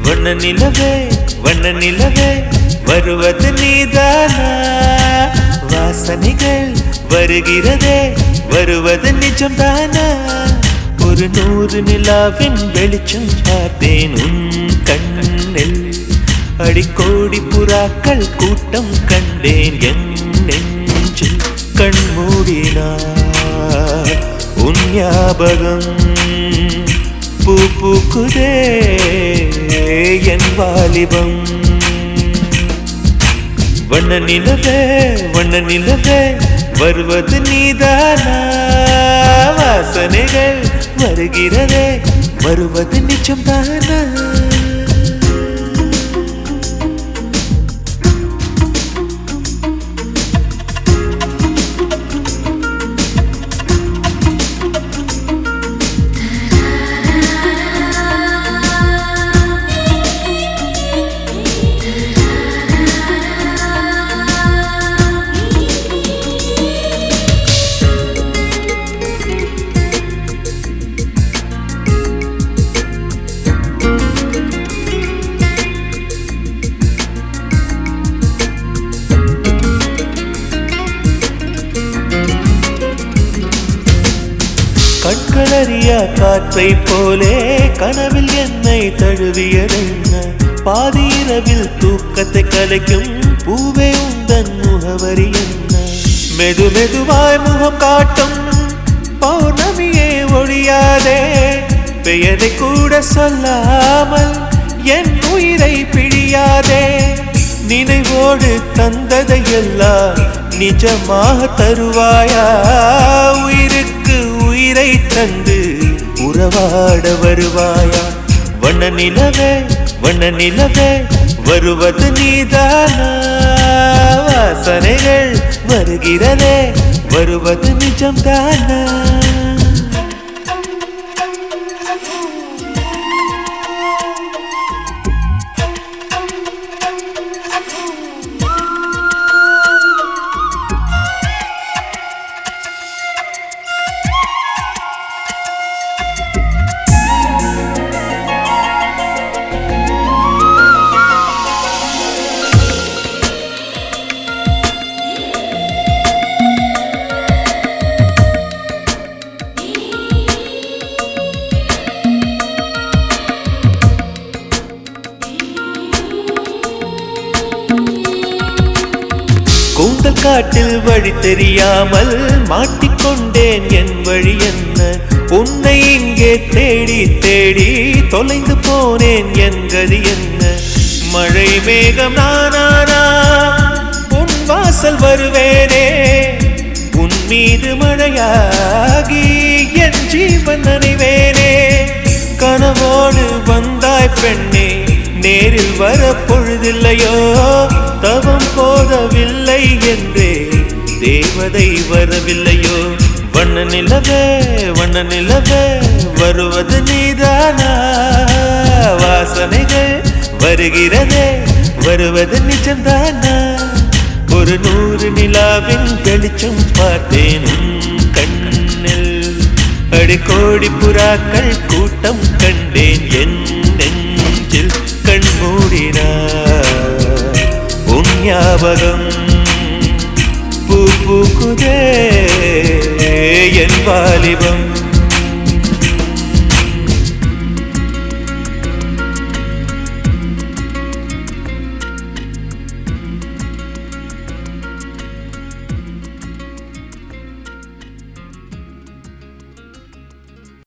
வண்ண நிலவே வண்ண நிலவே வருவது நீதானா? வாசனைகள் வருகிறதே வருவது நிஜம்தானா? ஒரு 100 நிலாவின் வெளிச்சம் பார்த்தேன் உன் கண்ணில். அடிக்கோடி புறாக்கள் கூட்டம் கண்டேன் என் நெஞ்சில். கண் மூடினார் உன் ஞாபகம் பூ பூக்குதே என் வாலிபம். வண்ண நிலவே வண்ண நிலவே வருவது நீதானா? வாசனைகள் வருகிறதே வருவது நிஜம்தானா? கண்களறியா காற்றை போலே கனவில் என்னை தழுவியதென்ன? பாதி இரவில் தூக்கத்தை கலைக்கும் பூவே உந்தன் முகவரி என்ன? மெது மெதுவாய் முகம் காட்டும் பௌர்ணமியே ஒழியாதே. பெயரை கூட சொல்லாமல் என் உயிரை பிழியாதே. நினைவோடு தந்ததை எல்லாம் நிஜமாக தருவாயா? உயிருக்கு உயிரை தந்து உறவாட வருவாயா? வண்ண நிலவே வண்ண நிலவே வருவது நீதானா? வாசனைகள் வருகிறதே வருவது நிஜம்தானா? கூந்தல் காட்டில் வழி தெரியாமல் மாட்டிக்கொண்டேன் என் வழி என்ன? உன்னை இங்கே தேடி தேடி தொலைந்து போனேன் என் கதி என்ன? மழை மேகம் நானானா உன் வாசல் வருவேனே. உன் மீது மழையாகி என் ஜீவன் நனைவேனே. கனவோடு வந்தாய் பெண்ணே நேரில் வர பொழுதில்லையோ? தவம் போதவில்லை என்றே தேவதை வரவில்லையோ? வண்ண நிலவே வண்ண நிலவே வருவது நீதானா? வாசனைகள் வருகிறதே வருவது நிஜம்தானா? ஒரு 100 நிலாவின் வெளிச்சம் பார்த்தேன் உன் கண்ணில். அடிக்கோடி புறாக்கள் கூட்டம் கண்டேன் என் நெஞ்சில். கண் மூடினார் உன் ஞாபகம் பூ பூக்குதே என் வாலிபம்.